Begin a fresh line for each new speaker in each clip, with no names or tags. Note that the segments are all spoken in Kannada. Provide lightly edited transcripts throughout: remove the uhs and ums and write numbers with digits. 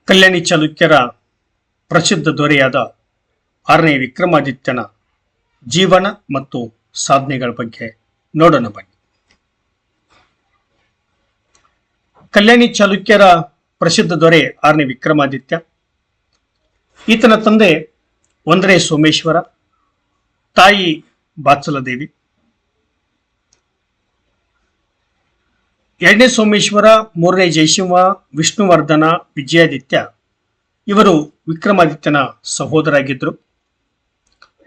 ಕಲ್ಯಾಣಿ ಚಾಲುಕ್ಯರ ಪ್ರಸಿದ್ಧ ದೊರೆಯಾದ 6ನೇ ವಿಕ್ರಮಾದಿತ್ಯನ ಜೀವನ ಮತ್ತು ಸಾಧನೆಗಳ ಬಗ್ಗೆ ನೋಡೋಣ ಬನ್ನಿ. ಕಲ್ಯಾಣಿ ಚಾಲುಕ್ಯರ ಪ್ರಸಿದ್ಧ ದೊರೆ 6ನೇ ವಿಕ್ರಮಾದಿತ್ಯ. ಈತನ ತಂದೆ 1ನೇ ಸೋಮೇಶ್ವರ, ತಾಯಿ ಬಾತ್ಸಲದೇವಿ. 2ನೇ ಸೋಮೇಶ್ವರ, 3ನೇ ಜಯಸಿಂಹ, ವಿಷ್ಣುವರ್ಧನ, ವಿಜಯಾದಿತ್ಯ ಇವರು ವಿಕ್ರಮಾದಿತ್ಯನ ಸಹೋದರಾಗಿದ್ದರು.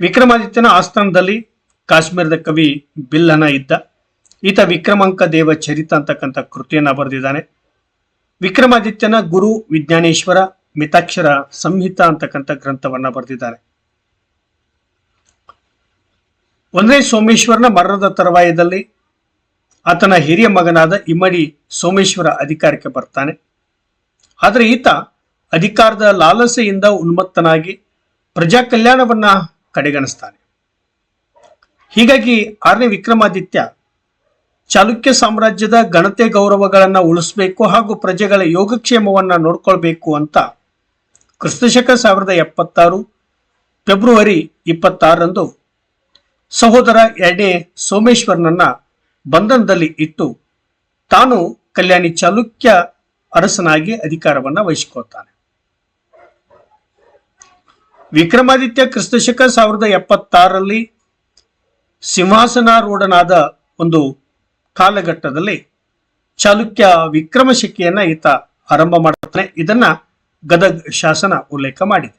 ವಿಕ್ರಮಾದಿತ್ಯನ ಆಸ್ಥಾನದಲ್ಲಿ ಕಾಶ್ಮೀರದ ಕವಿ ಬಿಲ್ಲನ ಇದ್ದ. ಈತ ವಿಕ್ರಮಾಂಕ ದೇವ ಚರಿತ ಅಂತಕ್ಕಂಥ ಕೃತಿಯನ್ನ ಬರೆದಿದ್ದಾನೆ. ವಿಕ್ರಮಾದಿತ್ಯನ ಗುರು ವಿಜ್ಞಾನೇಶ್ವರ ಮಿತಾಕ್ಷರ ಸಂಹಿತ ಅಂತಕ್ಕಂಥ ಗ್ರಂಥವನ್ನ ಬರೆದಿದ್ದಾನೆ. 1ನೇ ಸೋಮೇಶ್ವರನ ಮರಣದ ತರುವಾಯದಲ್ಲಿ ಆತನ ಹಿರಿಯ ಮಗನಾದ ಇಮ್ಮಡಿ ಸೋಮೇಶ್ವರ ಅಧಿಕಾರಕ್ಕೆ ಬರ್ತಾನೆ. ಆದರೆ ಈತ ಅಧಿಕಾರದ ಲಾಲಸೆಯಿಂದ ಉನ್ಮತ್ತನಾಗಿ ಪ್ರಜಾ ಕಲ್ಯಾಣವನ್ನ ಕಡೆಗಣಿಸ್ತಾನೆ. ಹೀಗಾಗಿ 6ನೇ ವಿಕ್ರಮಾದಿತ್ಯ ಚಾಲುಕ್ಯ ಸಾಮ್ರಾಜ್ಯದ ಘನತೆ ಗೌರವಗಳನ್ನ ಉಳಿಸಬೇಕು ಹಾಗೂ ಪ್ರಜೆಗಳ ಯೋಗಕ್ಷೇಮವನ್ನ ನೋಡ್ಕೊಳ್ಬೇಕು ಅಂತ ಕ್ರಿಸ್ತಶಕ 1076 ಫೆಬ್ರವರಿ 26ರಂದು ಸಹೋದರ 2ನೇ ಸೋಮೇಶ್ವರನನ್ನ ಬಂಧನದಲ್ಲಿ ಇಟ್ಟು ತಾನು ಕಲ್ಯಾಣಿ ಚಾಲುಕ್ಯ ಅರಸನಾಗಿ ಅಧಿಕಾರವನ್ನ ವಹಿಸಿಕೊಳ್ತಾನೆ. ವಿಕ್ರಮಾದಿತ್ಯ ಕ್ರಿಸ್ತಶಕ 1076ರಲ್ಲಿ ಸಿಂಹಾಸನಾರೂಢನಾದ ಒಂದು ಕಾಲಘಟ್ಟದಲ್ಲಿ ಚಾಲುಕ್ಯ ವಿಕ್ರಮಶಕೆಯನ್ನ ಈತ ಆರಂಭ ಮಾಡುತ್ತಾನೆ. ಇದನ್ನ ಗದಗ್ ಶಾಸನ ಉಲ್ಲೇಖ ಮಾಡಿದೆ.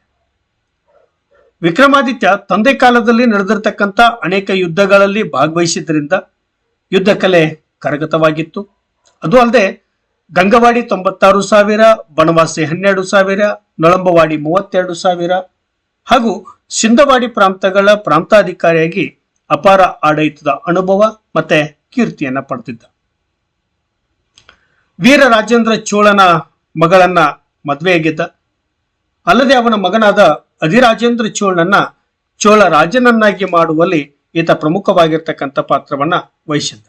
ವಿಕ್ರಮಾದಿತ್ಯ ತಂದೆ ಕಾಲದಲ್ಲಿ ನಡೆದಿರ್ತಕ್ಕಂಥ ಅನೇಕ ಯುದ್ಧಗಳಲ್ಲಿ ಭಾಗವಹಿಸಿದ್ರಿಂದ ಯುದ್ಧ ಕಲೆ ಕರಗತವಾಗಿತ್ತು. ಅದು ಅಲ್ಲದೆ ಗಂಗವಾಡಿ 96,000, ಬನವಾಸಿ 12,000, ನಳಂಬವಾಡಿ 32,000 ಹಾಗೂ ಸಿಂಧವಾಡಿ ಪ್ರಾಂತಗಳ ಪ್ರಾಂತಾಧಿಕಾರಿಯಾಗಿ ಅಪಾರ ಆಡಳಿತದ ಅನುಭವ ಮತ್ತೆ ಕೀರ್ತಿಯನ್ನ ಪಡೆದಿದ್ದ. ವೀರ ರಾಜೇಂದ್ರ ಚೋಳನ ಮಗಳನ್ನ ಮದುವೆಯಾಗಿದ್ದ. ಅಲ್ಲದೆ ಅವನ ಮಗನಾದ ಅಧಿರಾಜೇಂದ್ರ ಚೋಳನನ್ನ ಚೋಳ ರಾಜನನ್ನಾಗಿ ಮಾಡುವಲ್ಲಿ ಈತ ಪ್ರಮುಖವಾಗಿರ್ತಕ್ಕಂಥ ಪಾತ್ರವನ್ನ ವಹಿಸಿದ್ದ.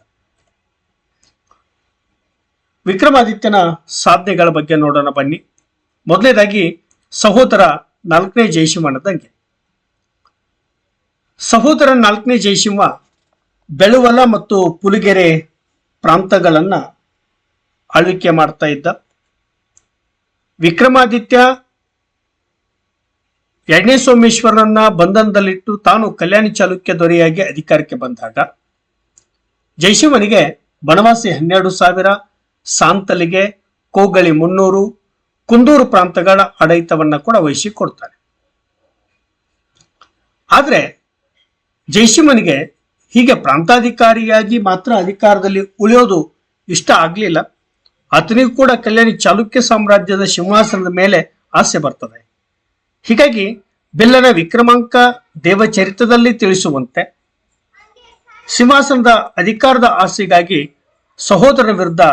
ವಿಕ್ರಮಾದಿತ್ಯನ ಸಾಧನೆಗಳ ಬಗ್ಗೆ ನೋಡೋಣ ಬನ್ನಿ. ಮೊದಲನೇದಾಗಿ ಸಹೋದರ 4ನೇ ಜಯಸಿಂಹನ ದಂಗೆ. ಸಹೋದರ 4ನೇ ಜಯಸಿಂಹ ಬೆಳುವಲ ಮತ್ತು ಪುಲಿಗೆರೆ ಪ್ರಾಂತಗಳನ್ನ ಆಳ್ವಿಕೆ ಮಾಡ್ತಾ ಇದ್ದ. ವಿಕ್ರಮಾದಿತ್ಯ 2ನೇ ಸೋಮೇಶ್ವರನನ್ನ ಬಂಧನದಲ್ಲಿಟ್ಟು ತಾನು ಕಲ್ಯಾಣಿ ಚಾಲುಕ್ಯ ದೊರೆಯಾಗಿ ಅಧಿಕಾರಕ್ಕೆ ಬಂದಾಗ ಜಯಸಿಂಹನಿಗೆ ಬನವಾಸಿ 12,000, ಸಾಂತಲಿಗೆ, ಕೋಗಳಿ 300, ಕುಂದೂರು ಪ್ರಾಂತಗಳ ಆಡಳಿತವನ್ನ ಕೂಡ ವಹಿಸಿಕೊಡ್ತಾನೆ. ಆದ್ರೆ ಜಯಸಿಂಹನಿಗೆ ಹೀಗೆ ಪ್ರಾಂತಾಧಿಕಾರಿಯಾಗಿ ಮಾತ್ರ ಅಧಿಕಾರದಲ್ಲಿ ಉಳಿಯೋದು ಇಷ್ಟ ಆಗ್ಲಿಲ್ಲ. ಆತನಿಗೂ ಕೂಡ ಕಲ್ಯಾಣಿ ಚಾಲುಕ್ಯ ಸಾಮ್ರಾಜ್ಯದ ಸಿಂಹಾಸನದ ಮೇಲೆ ಆಸೆ ಬರ್ತದೆ. ಹೀಗಾಗಿ ಬಿಲ್ಲನ ವಿಕ್ರಮಾಂಕ ದೇವಚರಿತದಲ್ಲಿ ತಿಳಿಸುವಂತೆ ಸಿಂಹಾಸನದ ಅಧಿಕಾರದ ಆಸೆಗಾಗಿ ಸಹೋದರನ ವಿರುದ್ಧ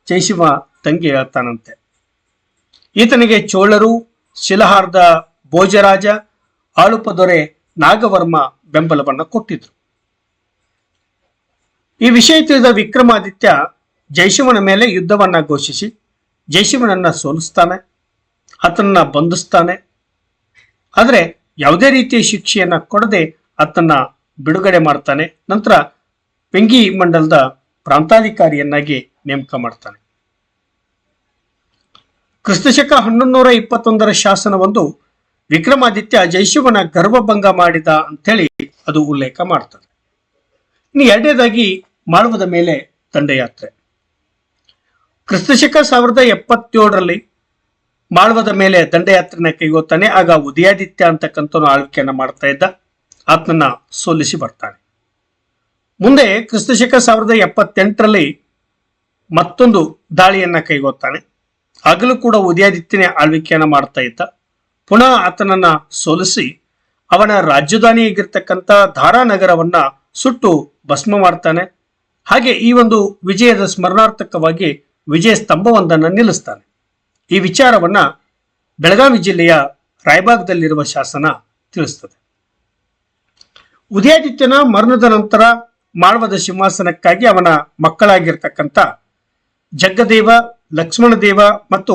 ಜಯಸಿಂಹ ತಂಗಿ ಹೇಳ್ತಾನಂತೆ. ಈತನಿಗೆ ಚೋಳರು, ಶಿಲಹಾರದ ಭೋಜರಾಜ, ಆಳುಪ ದೊರೆ ನಾಗವರ್ಮ ಬೆಂಬಲವನ್ನ ಕೊಟ್ಟಿದ್ರು. ಈ ವಿಷಯ ತಿಳಿದ ವಿಕ್ರಮಾದಿತ್ಯ ಜಯಸಿಂಹನ ಮೇಲೆ ಯುದ್ಧವನ್ನ ಘೋಷಿಸಿ ಜಯಸಿಂಹನನ್ನ ಸೋಲಿಸ್ತಾನೆ, ಆತನನ್ನ ಬಂಧಿಸ್ತಾನೆ. ಆದರೆ ಯಾವುದೇ ರೀತಿಯ ಶಿಕ್ಷೆಯನ್ನ ಕೊಡದೆ ಆತನ್ನ ಬಿಡುಗಡೆ ಮಾಡ್ತಾನೆ. ನಂತರ ವೆಂಗಿ ಮಂಡಲದ ಪ್ರಾಂತಾಧಿಕಾರಿಯನ್ನಾಗಿ ನೇಮಕ ಮಾಡ್ತಾನೆ. ಕ್ರಿಸ್ತಶಕ 1121 ಶಾಸನವೊಂದು ವಿಕ್ರಮಾದಿತ್ಯ ಜಯಸಿಂಹನ ಗರ್ವಭಂಗ ಮಾಡಿದ ಅಂತೇಳಿ ಅದು ಉಲ್ಲೇಖ ಮಾಡ್ತದೆ. ಇನ್ನು 2ನೇದಾಗಿ ಮಾಳ್ವದ ಮೇಲೆ ದಂಡಯಾತ್ರೆ. ಕ್ರಿಸ್ತಶಕ 1077ರಲ್ಲಿ ಮಾಳ್ವದ ಮೇಲೆ ದಂಡಯಾತ್ರೆನ ಕೈಗೊತ್ತಾನೆ. ಆಗ ಉದಯಾದಿತ್ಯ ಅಂತಕ್ಕಂಥವನು ಆಳ್ವಿಕೆಯನ್ನ ಮಾಡ್ತಾ ಇದ್ದ. ಆತನನ್ನ ಸೋಲಿಸಿ ಬರ್ತಾನೆ. ಮುಂದೆ ಕ್ರಿಸ್ತಶಕ 1078ರಲ್ಲಿ ಮತ್ತೊಂದು ದಾಳಿಯನ್ನ ಕೈಗೊತ್ತಾನೆ. ಆಗಲೂ ಕೂಡ ಉದಯಾದಿತ್ಯನೇ ಆಳ್ವಿಕೆಯನ್ನ ಮಾಡ್ತಾ ಇದ್ದ. ಪುನಃ ಆತನನ್ನ ಸೋಲಿಸಿ ಅವನ ರಾಜಧಾನಿಯಾಗಿರ್ತಕ್ಕಂಥ ಧಾರಾನಗರವನ್ನ ಸುಟ್ಟು ಭಸ್ಮ ಮಾಡ್ತಾನೆ. ಹಾಗೆ ಈ ಒಂದು ವಿಜಯದ ಸ್ಮರಣಾರ್ಥಕವಾಗಿ ವಿಜಯ ಸ್ತಂಭವೊಂದನ್ನು ನಿಲ್ಲಿಸ್ತಾನೆ. ಈ ವಿಚಾರವನ್ನ ಬೆಳಗಾವಿ ಜಿಲ್ಲೆಯ ರಾಯಬಾಗದಲ್ಲಿರುವ ಶಾಸನ ತಿಳಿಸ್ತದೆ. ಉದಯಾದಿತ್ಯನ ಮರಣದ ನಂತರ ಮಾಳ್ವದ ಸಿಂಹಾಸನಕ್ಕಾಗಿ ಅವನ ಮಕ್ಕಳಾಗಿರ್ತಕ್ಕಂಥ ಜಗ್ಗದೇವ, ಲಕ್ಷ್ಮಣದೇವ ಮತ್ತು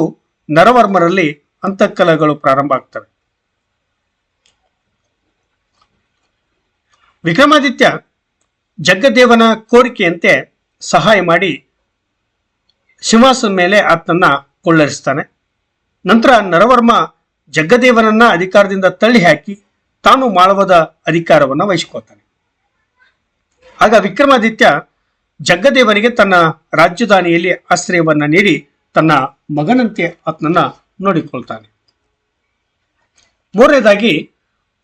ನರವರ್ಮರಲ್ಲಿ ಅಂತಃಕಲಗಳು ಪ್ರಾರಂಭ ಆಗ್ತವೆ. ವಿಕ್ರಮಾದಿತ್ಯ ಜಗ್ಗದೇವನ ಕೋರಿಕೆಯಂತೆ ಸಹಾಯ ಮಾಡಿ ಸಿಂಹಾಸನ ಮೇಲೆ ಆತನನ್ನ ಕೊಳ್ಳರಿಸ್ತಾನೆ. ನಂತರ ನರವರ್ಮ ಜಗ್ಗದೇವನನ್ನ ಅಧಿಕಾರದಿಂದ ತಳ್ಳಿ ಹಾಕಿ ತಾನು ಮಾಳವದ ಅಧಿಕಾರವನ್ನು ವಹಿಸಿಕೊಳ್ತಾನೆ. ಆಗ ವಿಕ್ರಮಾದಿತ್ಯ ಜಗ್ಗದೇವನಿಗೆ ತನ್ನ ರಾಜಧಾನಿಯಲ್ಲಿ ಆಶ್ರಯವನ್ನ ನೀಡಿ ತನ್ನ ಮಗನಂತೆ ಆತನನ್ನ ನೋಡಿಕೊಳ್ತಾನೆ. ಮೂರನೇದಾಗಿ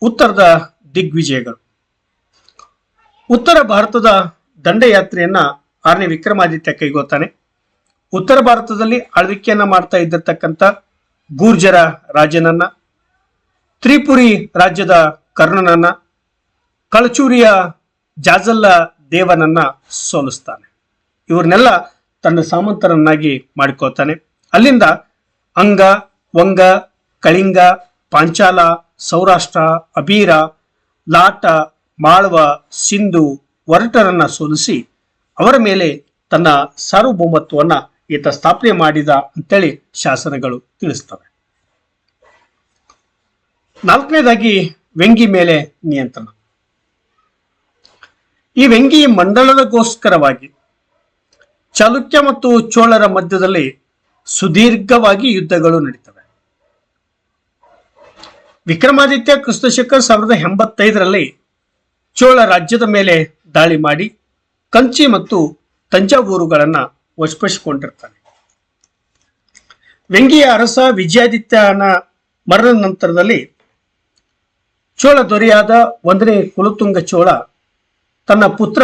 ಉತ್ತರದ ದಿಗ್ವಿಜಯಗಳು. ಉತ್ತರ ಭಾರತದ ದಂಡಯಾತ್ರೆಯನ್ನ 6ನೇ ವಿಕ್ರಮಾದಿತ್ಯ ಕೈಗೊಳ್ತಾನೆ. ಉತ್ತರ ಭಾರತದಲ್ಲಿ ಆಳ್ವಿಕೆಯನ್ನ ಮಾಡ್ತಾ ಇದ್ದಿರ್ತಕ್ಕಂಥ ಗೂರ್ಜರ ರಾಜನನ್ನ, ತ್ರಿಪುರಿ ರಾಜ್ಯದ ಕರ್ಣನನ್ನ, ಕಳಚೂರಿಯ ಜಾಜಲ್ಲ ದೇವನನ್ನ ಸೋಲಿಸ್ತಾನೆ. ಇವ್ರನ್ನೆಲ್ಲ ತನ್ನ ಸಾಮಂತರನ್ನಾಗಿ ಮಾಡಿಕೊಳ್ತಾನೆ. ಅಲ್ಲಿಂದ ಅಂಗ, ವಂಗ, ಕಳಿಂಗ, ಪಾಂಚಾಲ, ಸೌರಾಷ್ಟ್ರ, ಅಬೀರ, ಲಾಟ, ಮಾಳ್ವ, ಸಿಂಧು, ವರಟರನ್ನ ಸೋಲಿಸಿ ಅವರ ಮೇಲೆ ತನ್ನ ಸಾರ್ವಭೌಮತ್ವವನ್ನ ಈತ ಸ್ಥಾಪನೆ ಮಾಡಿದ ಅಂತೇಳಿ ಶಾಸನಗಳು ತಿಳಿಸ್ತವೆ. 4ನೇದಾಗಿ ವೆಂಗಿ ಮೇಲೆ ನಿಯಂತ್ರಣ. ಈ ವೆಂಗಿ ಮಂಡಲದಗೋಸ್ಕರವಾಗಿ ಚಾಲುಕ್ಯ ಮತ್ತು ಚೋಳರ ಮಧ್ಯದಲ್ಲಿ ಸುದೀರ್ಘವಾಗಿ ಯುದ್ಧಗಳು ನಡೀತವೆ. ವಿಕ್ರಮಾದಿತ್ಯ ಕ್ರಿಸ್ತಶಕ 1085ರಲ್ಲಿ ಚೋಳ ರಾಜ್ಯದ ಮೇಲೆ ದಾಳಿ ಮಾಡಿ ಕಂಚಿ ಮತ್ತು ತಂಜಾವೂರುಗಳನ್ನ ವಶಪಡಿಸಿಕೊಂಡಿರ್ತಾನೆ. ವೆಂಗಿಯ ಅರಸ ವಿಜಯಾದಿತ್ಯನ ಮರಣದ ನಂತರದಲ್ಲಿ ಚೋಳ ದೊರೆಯಾದ 1ನೇ ಕುಲೋತ್ತುಂಗ ಚೋಳ ತನ್ನ ಪುತ್ರ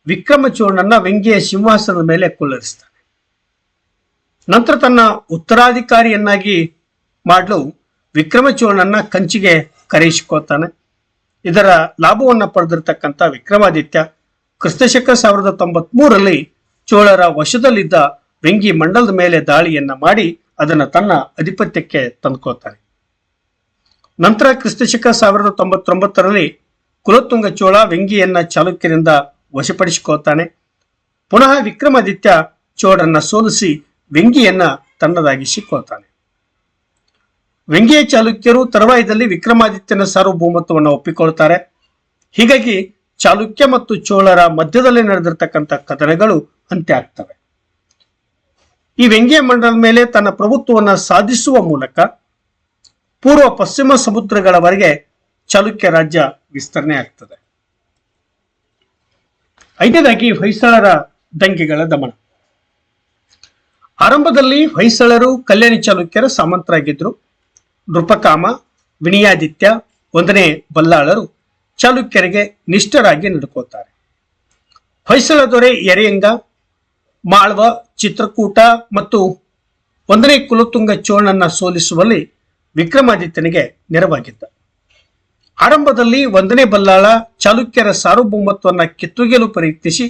ವಿಕ್ರಮ ಚೋಳನನ್ನ ವೆಂಗಿಯ ಸಿಂಹಾಸನದ ಮೇಲೆ ಕುಳ್ಳರಿಸ್ತಾನೆ. ನಂತರ ತನ್ನ ಉತ್ತರಾಧಿಕಾರಿಯನ್ನಾಗಿ ಮಾಡಲು ವಿಕ್ರಮ ಚೋಳನನ್ನ ಕಂಚಿಗೆ ಕರೆಯಿಸಿಕೊಳ್ತಾನೆ. ಇದರ ಲಾಭವನ್ನ ಪಡೆದಿರತಕ್ಕಂಥ ವಿಕ್ರಮಾದಿತ್ಯ ಕ್ರಿಸ್ತಶಕ 1093ರಲ್ಲಿ ಚೋಳರ ವಶದಲ್ಲಿದ್ದ ವೆಂಗಿ ಮಂಡಲದ ಮೇಲೆ ದಾಳಿಯನ್ನ ಮಾಡಿ ಅದನ್ನ ತನ್ನ ಅಧಿಪತ್ಯಕ್ಕೆ ತಂದುಕೊಳ್ತಾನೆ. ನಂತರ ಕ್ರಿಸ್ತಶಕ 1099ರಲ್ಲಿ ಕುಲೋತ್ತುಂಗ ಚೋಳ ವೆಂಗಿಯನ್ನ ಚಾಲುಕ್ಯರಿಂದ ವಶಪಡಿಸಿಕೊಳ್ತಾನೆ. ಪುನಃ ವಿಕ್ರಮಾದಿತ್ಯ ಚೋಳರನ್ನ ಸೋಲಿಸಿ ವೆಂಗಿಯನ್ನ ತನ್ನದಾಗಿಸಿಕೊಳ್ತಾನೆ. ವೆಂಗಿಯ ಚಾಲುಕ್ಯರು ತರುವಾಯದಲ್ಲಿ ವಿಕ್ರಮಾದಿತ್ಯನ ಸಾರ್ವಭೌಮತ್ವವನ್ನು ಒಪ್ಪಿಕೊಳ್ತಾರೆ. ಹೀಗಾಗಿ ಚಾಲುಕ್ಯ ಮತ್ತು ಚೋಳರ ಮಧ್ಯದಲ್ಲಿ ನಡೆದಿರ್ತಕ್ಕಂಥ ಕದನಗಳು ಅಂತ್ಯ ಆಗ್ತವೆ. ಈ ವೆಂಗಿಯ ಮಂಡಲದ ಮೇಲೆ ತನ್ನ ಪ್ರಭುತ್ವವನ್ನು ಸಾಧಿಸುವ ಮೂಲಕ ಪೂರ್ವ ಪಶ್ಚಿಮ ಸಮುದ್ರಗಳವರೆಗೆ ಚಾಲುಕ್ಯ ರಾಜ್ಯ ವಿಸ್ತರಣೆ ಆಗ್ತದೆ. 5ನೇದಾಗಿ ಹೊಯ್ಸಳರ ದಂಗೆಗಳ ದಮನ. ಆರಂಭದಲ್ಲಿ ಹೊಯ್ಸಳರು ಕಲ್ಯಾಣಿ ಚಾಲುಕ್ಯರ ಸಾಮಂತರಾಗಿದ್ರು. ನೃಪಕಾಮ, ವಿಣಿಯಾದಿತ್ಯ, 1ನೇ ಬಲ್ಲಾಳರು ಚಾಲುಕ್ಯರಿಗೆ ನಿಷ್ಠರಾಗಿ ನಡ್ಕೋತಾರೆ. ಹೊಯ್ಸಳ ದೊರೆ ಯರೆಯಂಗ, ಮಾಳ್ವ, ಚಿತ್ರಕೂಟ ಮತ್ತು 1ನೇ ಕುಲೋತ್ತುಂಗ ಚೋಳನನ್ನ ಸೋಲಿಸುವಲ್ಲಿ ವಿಕ್ರಮಾದಿತ್ಯನಿಗೆ ನೆರವಾಗಿದ್ದ. ಆರಂಭದಲ್ಲಿ 1ನೇ ಬಲ್ಲಾಳ ಚಾಲುಕ್ಯರ ಸಾರ್ವಭೌಮತ್ವವನ್ನು ಕಿತ್ತೊಗೆಯಲು ಪ್ರಯತ್ನಿಸಿ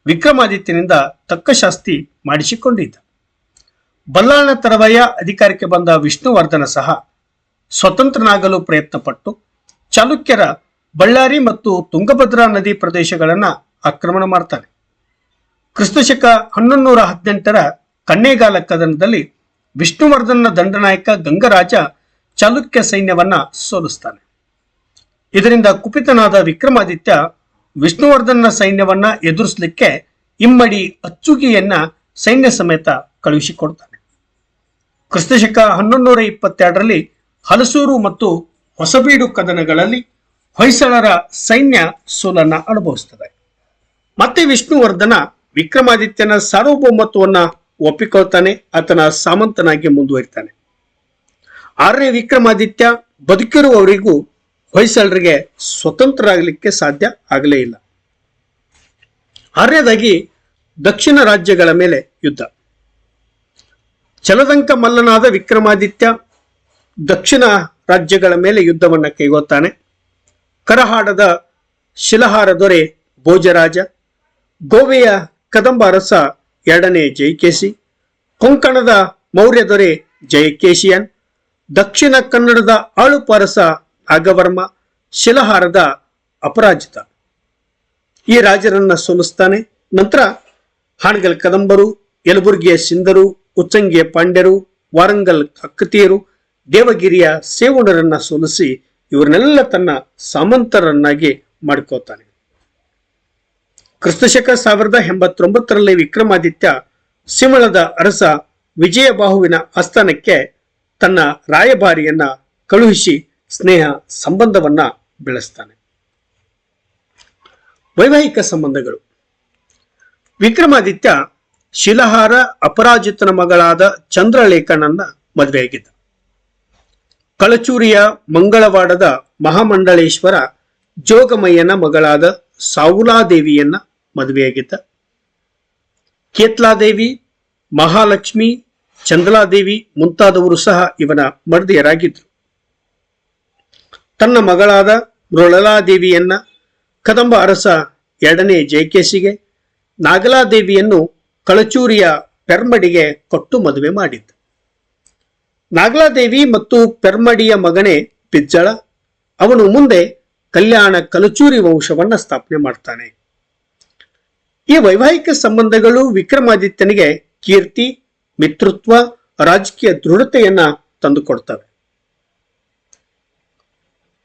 ವಿಕ್ರಮಾದಿತ್ಯನಿಂದ ತಕ್ಕ ಶಾಸ್ತಿ ಮಾಡಿಸಿಕೊಂಡಿದ್ದ. ಬಲ್ಲಾಳನ ತರುವಾಯ ಅಧಿಕಾರಕ್ಕೆ ಬಂದ ವಿಷ್ಣುವರ್ಧನ ಸಹ ಸ್ವತಂತ್ರನಾಗಲು ಪ್ರಯತ್ನಪಟ್ಟು ಚಾಲುಕ್ಯರ ಬಳ್ಳಾರಿ ಮತ್ತು ತುಂಗಭದ್ರಾ ನದಿ ಪ್ರದೇಶಗಳನ್ನ ಆಕ್ರಮಣ ಮಾಡ್ತಾನೆ. ಕ್ರಿಸ್ತಶಕ 1118ರ ಕನ್ನೇಗಾಲ ಕದನದಲ್ಲಿ ವಿಷ್ಣುವರ್ಧನ ದಂಡನಾಯಕ ಗಂಗರಾಜ ಚಾಲುಕ್ಯ ಸೈನ್ಯವನ್ನ ಸೋಲಿಸ್ತಾನೆ. ಇದರಿಂದ ಕುಪಿತನಾದ ವಿಕ್ರಮಾದಿತ್ಯ ವಿಷ್ಣುವರ್ಧನ ಸೈನ್ಯವನ್ನ ಎದುರಿಸಲಿಕ್ಕೆ ಇಮ್ಮಡಿ ಅಚ್ಚುಗಿಯನ್ನ ಸೈನ್ಯ ಸಮೇತ ಕಳುಹಿಸಿಕೊಡ್ತಾನೆ. ಕ್ರಿಸ್ತಶಕ 1122ರಲ್ಲಿ ಹಲಸೂರು ಮತ್ತು ಹೊಸಬೀಡು ಕದನಗಳಲ್ಲಿ ಹೊಯ್ಸಳರ ಸೈನ್ಯ ಸೋಲನ್ನ ಅನುಭವಿಸುತ್ತದೆ. ಮತ್ತೆ ವಿಷ್ಣುವರ್ಧನ ವಿಕ್ರಮಾದಿತ್ಯನ ಸಾರ್ವಭೌಮತ್ವವನ್ನ ಒಪ್ಪಿಕೊಳ್ತಾನೆ. ಆತನ ಸಾಮಂತನಾಗಿ ಮುಂದುವರಿತಾನೆ. 6ನೇ ವಿಕ್ರಮಾದಿತ್ಯ ಬದುಕಿರುವವರಿಗೂ ಹೊಯ್ಸಳರಿಗೆ ಸ್ವತಂತ್ರರಾಗಲಿಕ್ಕೆ ಸಾಧ್ಯ ಆಗಲೇ ಇಲ್ಲ. 6ನೇದಾಗಿ ದಕ್ಷಿಣ ರಾಜ್ಯಗಳ ಮೇಲೆ ಯುದ್ಧ. ಚಲದಂಕ ಮಲ್ಲನಾದ ವಿಕ್ರಮಾದಿತ್ಯ ದಕ್ಷಿಣ ರಾಜ್ಯಗಳ ಮೇಲೆ ಯುದ್ಧವನ್ನ ಕೈಗೊಳ್ತಾನೆ. ಕರಹಾಡದ ಶಿಲಹಾರ ದೊರೆ ಭೋಜರಾಜ, ಗೋವೆಯ ಕದಂಬ ಅರಸ 2ನೇ ಜಯಕೇಶಿ, ಕೊಂಕಣದ ಮೌರ್ಯ ದೊರೆ ಜಯಕೇಶಿಯನ್, ದಕ್ಷಿಣ ಕನ್ನಡದ ಆಳುಪ ಅರಸ ನಾಗವರ್ಮ, ಶಿಲಹಾರದ ಅಪರಾಜಿತ ಈ ರಾಜರನ್ನ ಸೋಲಿಸ್ತಾನೆ. ನಂತರ ಹಾಣಗಲ್ ಕದಂಬರು, ಯಲಬುರ್ಗಿಯ ಸಿಂಧರು, ಉಚ್ಚಂಗಿಯ ಪಾಂಡ್ಯರು, ವಾರಂಗಲ್ ಕಕ್ಕತಿಯರು ದೇವಗಿರಿಯ ಸೇವಣರನ್ನ ಸೋಲಿಸಿ ಇವರನ್ನೆಲ್ಲ ತನ್ನ ಸಾಮಂತರನ್ನಾಗಿ ಮಾಡಿಕೋತಾನೆ. ಕ್ರಿಸ್ತಶಕ 1089ರಲ್ಲಿ ವಿಕ್ರಮಾದಿತ್ಯ ಸಿಂಹಳದ ಅರಸ ವಿಜಯಬಾಹುವಿನ ಆಸ್ಥಾನಕ್ಕೆ ತನ್ನ ರಾಯಭಾರಿಯನ್ನ ಕಳುಹಿಸಿ ಸ್ನೇಹ ಸಂಬಂಧವನ್ನ ಬೆಳೆಸ್ತಾನೆ. ವೈವಾಹಿಕ ಸಂಬಂಧಗಳು. ವಿಕ್ರಮಾದಿತ್ಯ ಶಿಲಹಾರ ಅಪರಾಜಿತನ ಮಗಳಾದ ಚಂದ್ರಲೇಖನನ್ನ ಮದುವೆಯಾಗಿದ್ದ. ಕಳಚೂರಿಯ ಮಂಗಳವಾಡದ ಮಹಾಮಂಡಳೇಶ್ವರ ಜೋಗಮಯ್ಯನ ಮಗಳಾದ ಸಾವುಲಾದೇವಿಯನ್ನ ಮದುವೆಯಾಗಿದ್ದ. ಕೇತ್ಲಾದೇವಿ, ಮಹಾಲಕ್ಷ್ಮಿ, ಚಂದ್ರಲಾದೇವಿ ಮುಂತಾದವರು ಸಹ ಇವನ ಮಡದಿಯರಾಗಿದ್ರು. ತನ್ನ ಮಗಳಾದ ಮೃಳಲಾದೇವಿಯನ್ನ ಕದಂಬ ಅರಸ 2ನೇ ಜಯಕೇಶಿಗೆ, ನಾಗಲಾದೇವಿಯನ್ನು ಕಳಚೂರಿಯ ಪೆರ್ಮಡಿಗೆ ಕೊಟ್ಟು ಮದುವೆ ಮಾಡಿದ್ದ. ನಾಗಲಾದೇವಿ ಮತ್ತು ಪೆರ್ಮಡಿಯ ಮಗನೇ ಪಿಜ್ಜಳ. ಅವನು ಮುಂದೆ ಕಲ್ಯಾಣ ಕಲಚೂರಿ ವಂಶವನ್ನ ಸ್ಥಾಪನೆ ಮಾಡ್ತಾನೆ. ಈ ವೈವಾಹಿಕ ಸಂಬಂಧಗಳು ವಿಕ್ರಮಾದಿತ್ಯನಿಗೆ ಕೀರ್ತಿ, ಮಿತ್ರತ್ವ, ರಾಜಕೀಯ ದೃಢತೆಯನ್ನ ತಂದುಕೊಡ್ತವೆ.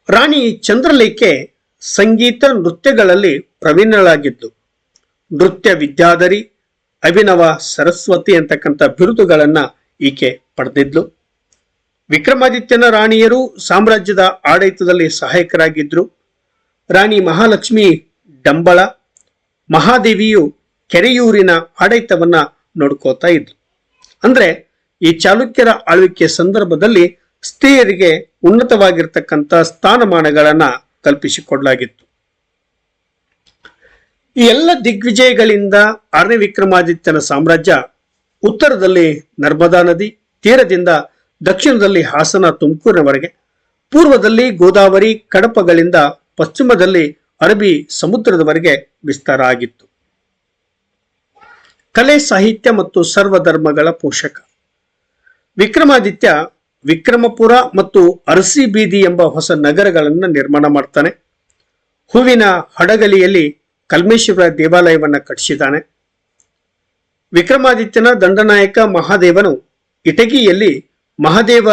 ರಾಣಿ ಚಂದ್ರಲೇಖೆ ಸಂಗೀತ ನೃತ್ಯಗಳಲ್ಲಿ ಪ್ರವೀಣಳಾಗಿದ್ದು ನೃತ್ಯ ವಿದ್ಯಾಧರಿ, ಅಭಿನವ ಸರಸ್ವತಿ ಅಂತಕ್ಕಂಥ ಬಿರುದುಗಳನ್ನ ಈಕೆ ಪಡೆದಿದ್ಲು. ವಿಕ್ರಮಾದಿತ್ಯನ ರಾಣಿಯರು ಸಾಮ್ರಾಜ್ಯದ ಆಡಳಿತದಲ್ಲಿ ಸಹಾಯಕರಾಗಿದ್ರು. ರಾಣಿ ಮಹಾಲಕ್ಷ್ಮಿ ಡಂಬಳ, ಮಹಾದೇವಿಯು ಕೆರೆಯೂರಿನ ಆಡಳಿತವನ್ನ ನೋಡ್ಕೋತಾ ಇದ್ಲು. ಅಂದ್ರೆ ಈ ಚಾಲುಕ್ಯರ ಆಳ್ವಿಕೆಯ ಸಂದರ್ಭದಲ್ಲಿ ಸ್ತ್ರೀಯರಿಗೆ ಉನ್ನತವಾಗಿರ್ತಕ್ಕಂಥ ಸ್ಥಾನಮಾನಗಳನ್ನ ಕಲ್ಪಿಸಿಕೊಡಲಾಗಿತ್ತು. ಈ ಎಲ್ಲ ದಿಗ್ವಿಜಯಗಳಿಂದ 6ನೇ ವಿಕ್ರಮಾದಿತ್ಯನ ಸಾಮ್ರಾಜ್ಯ ಉತ್ತರದಲ್ಲಿ ನರ್ಮದಾ ನದಿ ತೀರದಿಂದ ದಕ್ಷಿಣದಲ್ಲಿ ಹಾಸನ ತುಮಕೂರಿನವರೆಗೆ, ಪೂರ್ವದಲ್ಲಿ ಗೋದಾವರಿ ಕಡಪಗಳಿಂದ ಪಶ್ಚಿಮದಲ್ಲಿ ಅರಬ್ಬಿ ಸಮುದ್ರದವರೆಗೆ ವಿಸ್ತಾರ ಆಗಿತ್ತು. ಕಲೆ, ಸಾಹಿತ್ಯ ಮತ್ತು ಸರ್ವಧರ್ಮಗಳ ಪೋಷಕ. ವಿಕ್ರಮಾದಿತ್ಯ ವಿಕ್ರಮಪುರ ಮತ್ತು ಅರಸಿ ಬೀದಿ ಎಂಬ ಹೊಸ ನಗರಗಳನ್ನು ನಿರ್ಮಾಣ ಮಾಡ್ತಾನೆ. ಹೂವಿನ ಹಡಗಲಿಯಲ್ಲಿ ಕಲ್ಮೇಶ್ವರ ದೇವಾಲಯವನ್ನ ಕಟ್ಟಿಸಿದ್ದಾನೆ. ವಿಕ್ರಮಾದಿತ್ಯನ ದಂಡನಾಯಕ ಮಹಾದೇವನು ಇಟಗಿಯಲ್ಲಿ ಮಹಾದೇವ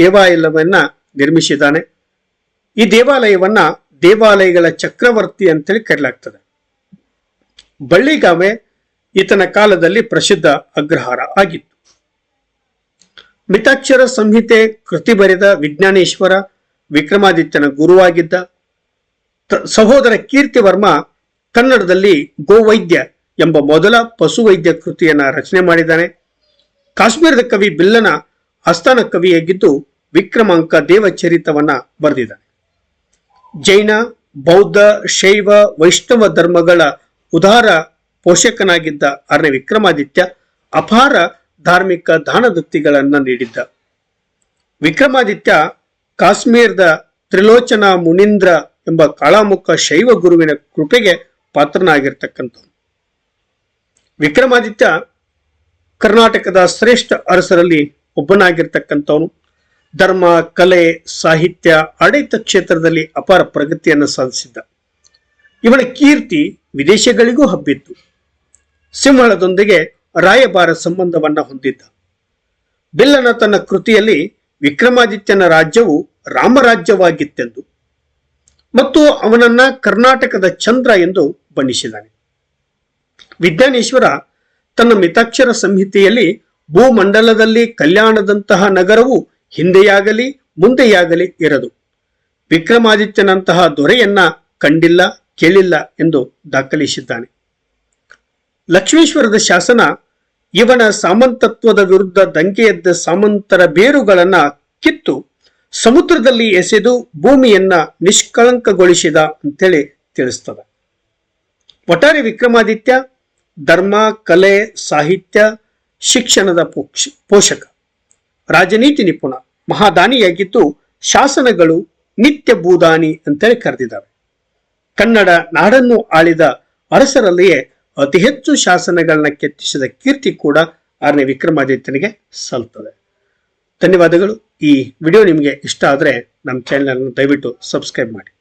ದೇವಾಲಯವನ್ನ ನಿರ್ಮಿಸಿದ್ದಾನೆ. ಈ ದೇವಾಲಯವನ್ನ ದೇವಾಲಯಗಳ ಚಕ್ರವರ್ತಿ ಅಂತೇಳಿ ಕರೆಯಲಾಗ್ತದೆ. ಬಳ್ಳಿಗಾವೆ ಈತನ ಕಾಲದಲ್ಲಿ ಪ್ರಸಿದ್ಧ ಅಗ್ರಹಾರ ಆಗಿತ್ತು. ಮಿತಾಕ್ಷರ ಸಂಹಿತೆ ಕೃತಿ ಬರೆದ ವಿಜ್ಞಾನೇಶ್ವರ ವಿಕ್ರಮಾದಿತ್ಯನ ಗುರುವಾಗಿದ್ದ. ಸಹೋದರ ಕೀರ್ತಿವರ್ಮ ಕನ್ನಡದಲ್ಲಿ ಗೋವೈದ್ಯ ಎಂಬ ಮೊದಲ ಪಶುವೈದ್ಯ ಕೃತಿಯನ್ನ ರಚನೆ ಮಾಡಿದ್ದಾನೆ. ಕಾಶ್ಮೀರದ ಕವಿ ಬಿಲ್ಲನ ಆಸ್ಥಾನ ಕವಿಯಾಗಿದ್ದು ವಿಕ್ರಮಾಂಕ ದೇವಚರಿತವನ್ನ ಬರೆದಿದ್ದಾನೆ. ಜೈನ, ಬೌದ್ಧ, ಶೈವ, ವೈಷ್ಣವ ಧರ್ಮಗಳ ಉದಾರ ಪೋಷಕನಾಗಿದ್ದ 6ನೇ ವಿಕ್ರಮಾದಿತ್ಯ ಅಪಾರ ಧಾರ್ಮಿಕ ದಾನದತ್ತಿಗಳನ್ನ ನೀಡಿದ್ದ. ವಿಕ್ರಮಾದಿತ್ಯ ಕಾಶ್ಮೀರದ ತ್ರಿಲೋಚನ ಮುನೀಂದ್ರ ಎಂಬ ಕಾಳಾಮುಖ ಶೈವ ಗುರುವಿನ ಕೃಪೆಗೆ ಪಾತ್ರನಾಗಿರ್ತಕ್ಕಂಥವನು. ವಿಕ್ರಮಾದಿತ್ಯ ಕರ್ನಾಟಕದ ಶ್ರೇಷ್ಠ ಅರಸರಲ್ಲಿ ಒಬ್ಬನಾಗಿರ್ತಕ್ಕಂಥವನು. ಧರ್ಮ, ಕಲೆ, ಸಾಹಿತ್ಯ, ಆಡಳಿತ ಕ್ಷೇತ್ರದಲ್ಲಿ ಅಪಾರ ಪ್ರಗತಿಯನ್ನು ಸಾಧಿಸಿದ್ದ. ಇವನ ಕೀರ್ತಿ ವಿದೇಶಗಳಿಗೂ ಹಬ್ಬಿತ್ತು. ಸಿಂಹಳದೊಂದಿಗೆ ರಾಯಭಾರ ಸಂಬಂಧವನ್ನ ಹೊಂದಿದ್ದ. ಬಿಲ್ಲನ ತನ್ನ ಕೃತಿಯಲ್ಲಿ ವಿಕ್ರಮಾದಿತ್ಯನ ರಾಜ್ಯವು ರಾಮರಾಜ್ಯವಾಗಿತ್ತೆಂದು ಮತ್ತು ಅವನನ್ನ ಕರ್ನಾಟಕದ ಚಂದ್ರ ಎಂದು ಬಣ್ಣಿಸಿದ್ದಾನೆ. ವಿಜ್ಞಾನೇಶ್ವರ ತನ್ನ ಮಿತಾಕ್ಷರ ಸಂಹಿತೆಯಲ್ಲಿ ಭೂಮಂಡಲದಲ್ಲಿ ಕಲ್ಯಾಣದಂತಹ ನಗರವು ಹಿಂದೆಯಾಗಲಿ ಮುಂದೆಯಾಗಲಿ ಇರದು, ವಿಕ್ರಮಾದಿತ್ಯನಂತಹ ದೊರೆಯನ್ನ ಕಂಡಿಲ್ಲ ಕೇಳಿಲ್ಲ ಎಂದು ದಾಖಲಿಸಿದ್ದಾನೆ. ಲಕ್ಷ್ಮೀಶ್ವರದ ಶಾಸನ ಇವನ ಸಾಮಂತತ್ವದ ವಿರುದ್ಧ ದಂಗೆಯೆದ್ದ ಸಾಮಂತರ ಬೇರುಗಳನ್ನ ಕಿತ್ತು ಸಮುದ್ರದಲ್ಲಿ ಎಸೆದು ಭೂಮಿಯನ್ನ ನಿಷ್ಕಳಂಕಗೊಳಿಸಿದ ಅಂತೇಳಿ ತಿಳಿಸ್ತದೆ. ಒಟ್ಟಾರೆ ವಿಕ್ರಮಾದಿತ್ಯ ಧರ್ಮ, ಕಲೆ, ಸಾಹಿತ್ಯ, ಶಿಕ್ಷಣದ ಪೋಷಕ, ರಾಜನೀತಿ ನಿಪುಣ, ಮಹಾದಾನಿಯಾಗಿದ್ದು ಶಾಸನಗಳು ನಿತ್ಯ ಭೂದಾನಿ ಅಂತೇಳಿ ಕರೆದಿದ್ದಾವೆ. ಕನ್ನಡ ನಾಡನ್ನು ಆಳಿದ ಅರಸರಲ್ಲಿಯೇ ಅತಿ ಹೆಚ್ಚು ಶಾಸನಗಳನ್ನ ಕೆತ್ತಿಸಿದ ಕೀರ್ತಿ ಕೂಡ 6ನೇ ವಿಕ್ರಮಾದಿತ್ಯನಿಗೆ ಸಲ್ತದೆ. ಧನ್ಯವಾದಗಳು. ಈ ವಿಡಿಯೋ ನಿಮಗೆ ಇಷ್ಟ ಆದರೆ ನಮ್ಮ ಚಾನೆಲ್ ಅನ್ನು ದಯವಿಟ್ಟು ಸಬ್ಸ್ಕ್ರೈಬ್ ಮಾಡಿ.